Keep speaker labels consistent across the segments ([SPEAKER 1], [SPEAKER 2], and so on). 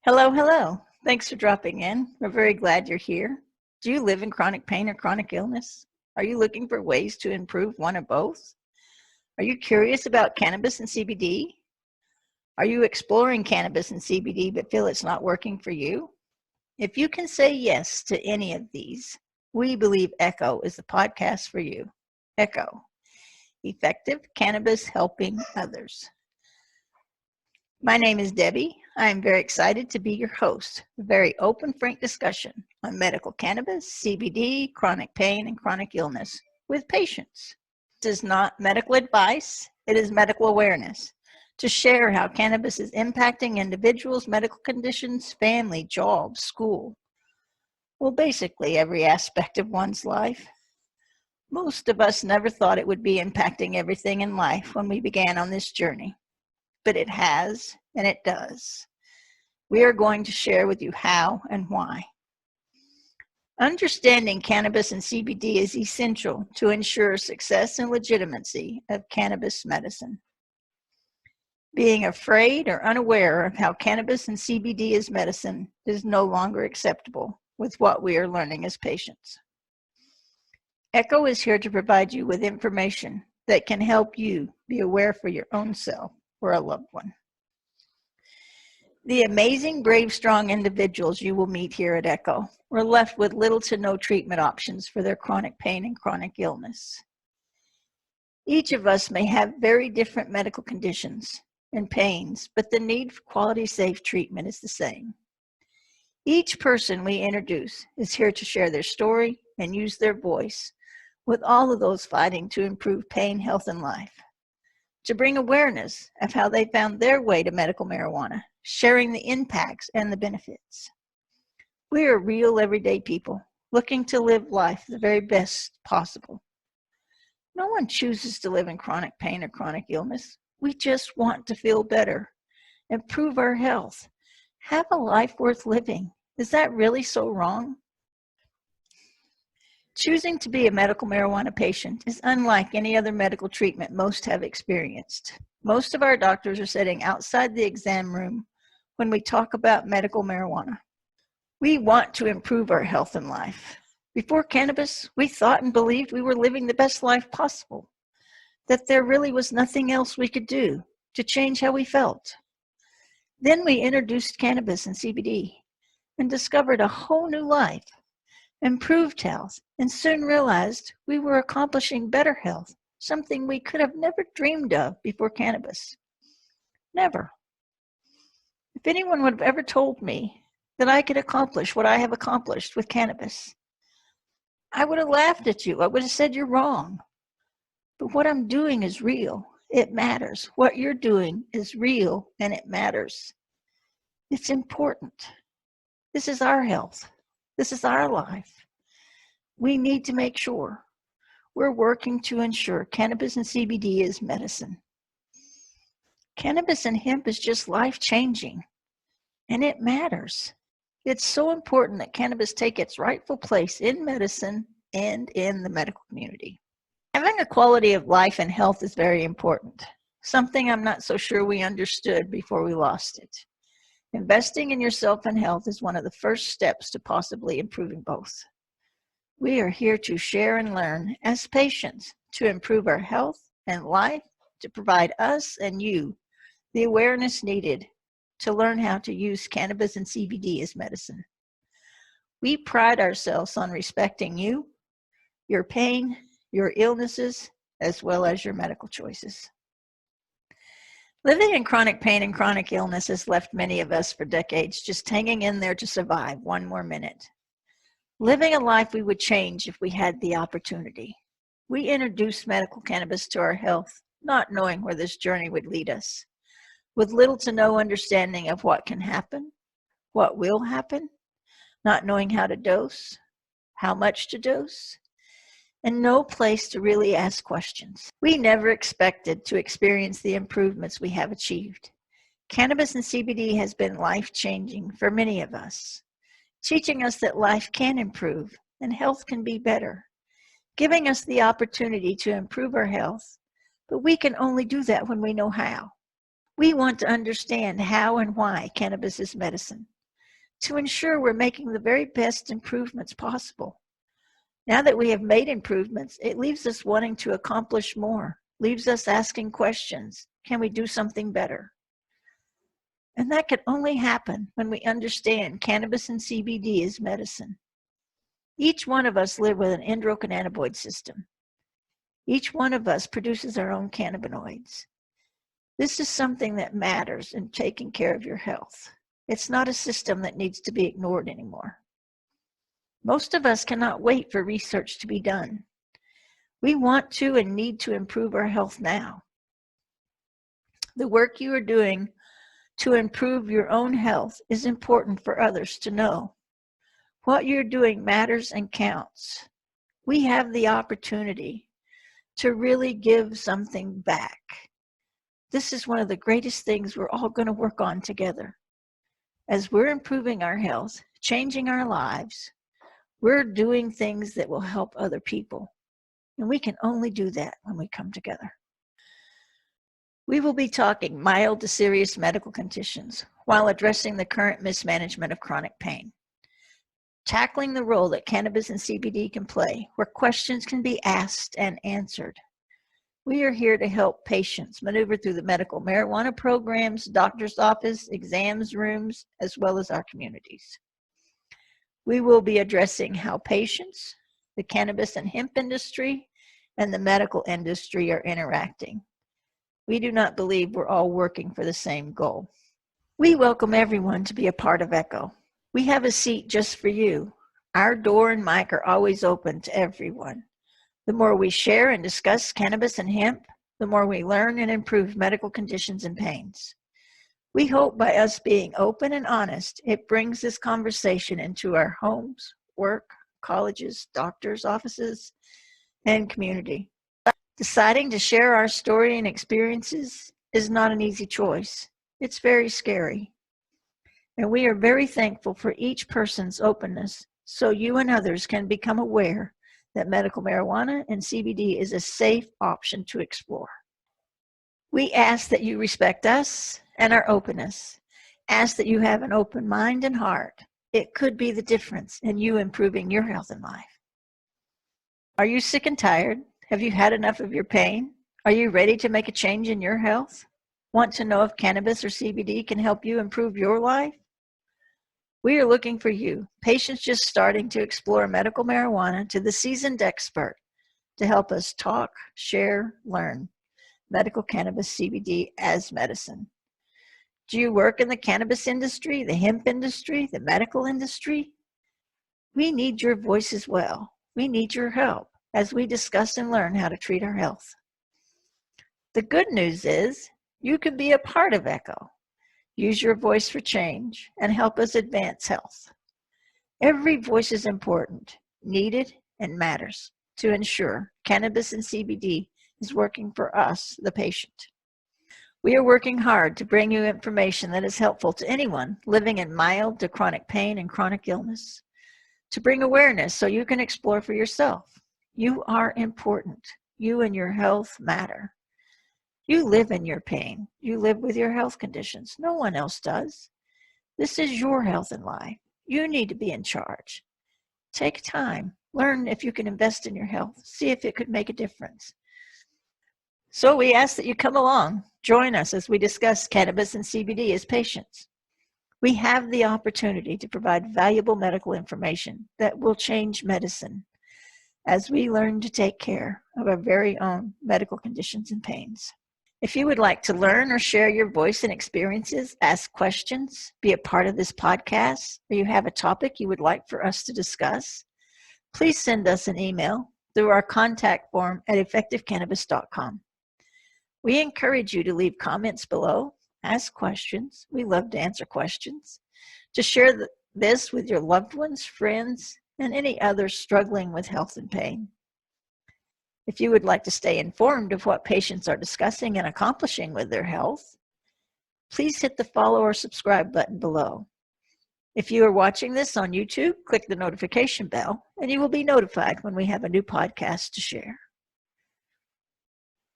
[SPEAKER 1] Hello, hello. Thanks for dropping in. We're very glad you're here. Do you live in chronic pain or chronic illness? Are you looking for ways to improve one or both? Are you curious about cannabis and CBD? Are you exploring cannabis and CBD but feel it's not working for you? If you can say yes to any of these, we believe Echo is the podcast for you. Echo, effective cannabis helping others. My name is Debbie. I am very excited to be your host. A very open, frank discussion on medical cannabis, CBD, chronic pain, and chronic illness with patients. This is not medical advice. It is medical awareness to share how cannabis is impacting individuals' medical conditions, family, jobs, school. Well, basically every aspect of one's life. Most of us never thought it would be impacting everything in life when we began on this journey. But it has, and it does. We are going to share with you how and why. Understanding cannabis and CBD is essential to ensure success and legitimacy of cannabis medicine. Being afraid or unaware of how cannabis and CBD is medicine is no longer acceptable with what we are learning as patients. Echo is here to provide you with information that can help you be aware for your own self or a loved one. The amazing, brave, strong individuals you will meet here at Echo were left with little to no treatment options for their chronic pain and chronic illness. Each of us may have very different medical conditions and pains, but the need for quality, safe treatment is the same. Each person we introduce is here to share their story and use their voice with all of those fighting to improve pain, health, and life. To bring awareness of how they found their way to medical marijuana, sharing the impacts and the benefits. We are real everyday people looking to live life the very best possible. No one chooses to live in chronic pain or chronic illness. We just want to feel better, improve our health, have a life worth living. Is that really so wrong? Choosing to be a medical marijuana patient is unlike any other medical treatment most have experienced. Most of our doctors are sitting outside the exam room when we talk about medical marijuana. We want to improve our health and life. Before cannabis, we thought and believed we were living the best life possible, that there really was nothing else we could do to change how we felt. Then we introduced cannabis and CBD and discovered a whole new life, improved health, and soon realized we were accomplishing better health, something we could have never dreamed of before cannabis. Never. If anyone would have ever told me that I could accomplish what I have accomplished with cannabis, I would have laughed at you. I would have said you're wrong. But what I'm doing is real. It matters. What you're doing is real and it matters. It's important. This is our health. This is our life. We need to make sure we're working to ensure cannabis and CBD is medicine. Cannabis and hemp is just life-changing, and it matters. It's so important that cannabis take its rightful place in medicine and in the medical community. Having a quality of life and health is very important, something I'm not so sure we understood before we lost it. Investing in yourself and health is one of the first steps to possibly improving both. We are here to share and learn as patients to improve our health and life, to provide us and you the awareness needed to learn how to use cannabis and CBD as medicine. We pride ourselves on respecting you, your pain, your illnesses, as well as your medical choices. Living in chronic pain and chronic illness has left many of us for decades just hanging in there to survive one more minute. Living a life we would change if we had the opportunity. We introduced medical cannabis to our health, not knowing where this journey would lead us, with little to no understanding of what can happen, what will happen, not knowing how to dose, how much to dose, and no place to really ask questions. We never expected to experience the improvements we have achieved. Cannabis and CBD has been life-changing for many of us, teaching us that life can improve and health can be better, giving us the opportunity to improve our health, but we can only do that when we know how. We want to understand how and why cannabis is medicine, to ensure we're making the very best improvements possible. Now that we have made improvements, it leaves us wanting to accomplish more, leaves us asking questions. Can we do something better? And that can only happen when we understand cannabis and CBD is medicine. Each one of us live with an endocannabinoid system. Each one of us produces our own cannabinoids. This is something that matters in taking care of your health. It's not a system that needs to be ignored anymore. Most of us cannot wait for research to be done. We want to and need to improve our health now. The work you are doing to improve your own health is important for others to know. What you're doing matters and counts. We have the opportunity to really give something back. This is one of the greatest things we're all going to work on together. As we're improving our health, changing our lives, we're doing things that will help other people. And we can only do that when we come together. We will be talking mild to serious medical conditions while addressing the current mismanagement of chronic pain. Tackling the role that cannabis and CBD can play, where questions can be asked and answered. We are here to help patients maneuver through the medical marijuana programs, doctor's office, exams rooms, as well as our communities. We will be addressing how patients, the cannabis and hemp industry, and the medical industry are interacting. We do not believe we're all working for the same goal. We welcome everyone to be a part of ECHO. We have a seat just for you. Our door and mic are always open to everyone. The more we share and discuss cannabis and hemp, the more we learn and improve medical conditions and pains. We hope by us being open and honest, it brings this conversation into our homes, work, colleges, doctors' offices, and community. Deciding to share our story and experiences is not an easy choice. It's very scary. And we are very thankful for each person's openness so you and others can become aware that medical marijuana and CBD is a safe option to explore. We ask that you respect us and our openness. Ask that you have an open mind and heart. It could be the difference in you improving your health and life. Are you sick and tired? Have you had enough of your pain? Are you ready to make a change in your health? Want to know if cannabis or CBD can help you improve your life? We are looking for you, patients just starting to explore medical marijuana, to the seasoned expert to help us talk, share, learn medical cannabis CBD as medicine. Do you work in the cannabis industry, the hemp industry, the medical industry? We need your voice as well. We need your help as we discuss and learn how to treat our health. The good news is you can be a part of ECHO. Use your voice for change and help us advance health. Every voice is important, needed, and matters to ensure cannabis and CBD is working for us, the patient. We are working hard to bring you information that is helpful to anyone living in mild to chronic pain and chronic illness, to bring awareness so you can explore for yourself. You are important. You and your health matter. You live in your pain. You live with your health conditions. No one else does. This is your health and life. You need to be in charge. Take time. Learn if you can invest in your health. See if it could make a difference. So we ask that you come along. Join us as we discuss cannabis and CBD as patients. We have the opportunity to provide valuable medical information that will change medicine as we learn to take care of our very own medical conditions and pains. If you would like to learn or share your voice and experiences, ask questions, be a part of this podcast, or you have a topic you would like for us to discuss, please send us an email through our contact form at effectivecannabis.com. We encourage you to leave comments below, ask questions. We love to answer questions. To share this with your loved ones, friends, and any others struggling with health and pain. If you would like to stay informed of what patients are discussing and accomplishing with their health, please hit the follow or subscribe button below. If you are watching this on YouTube, click the notification bell and you will be notified when we have a new podcast to share.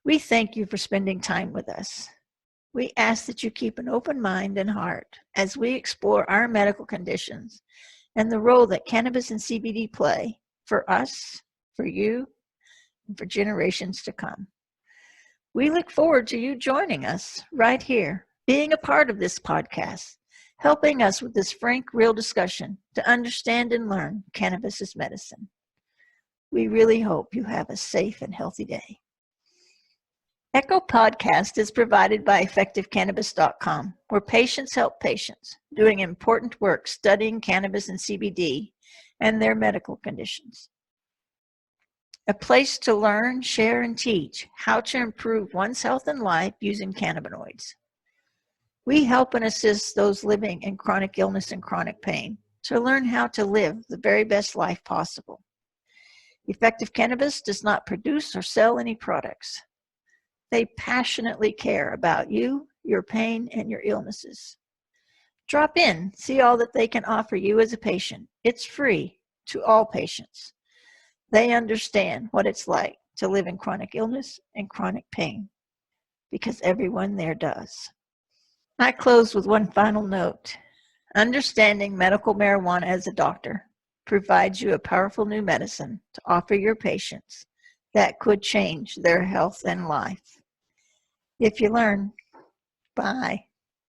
[SPEAKER 1] We thank you for spending time with us. We ask that you keep an open mind and heart as we explore our medical conditions and the role that cannabis and CBD play for us, for you, and for generations to come. We look forward to you joining us right here, being a part of this podcast, helping us with this frank, real discussion to understand and learn cannabis as medicine. We really hope you have a safe and healthy day. Echo Podcast is provided by EffectiveCannabis.com, where patients help patients, doing important work studying cannabis and CBD and their medical conditions. A place to learn, share, and teach how to improve one's health and life using cannabinoids. We help and assist those living in chronic illness and chronic pain to learn how to live the very best life possible. Effective Cannabis does not produce or sell any products. They passionately care about you, your pain, and your illnesses. Drop in, see all that they can offer you as a patient. It's free to all patients. They understand what it's like to live in chronic illness and chronic pain, because everyone there does. I close with one final note. Understanding medical marijuana as a doctor provides you a powerful new medicine to offer your patients that could change their health and life. If you learn, bye.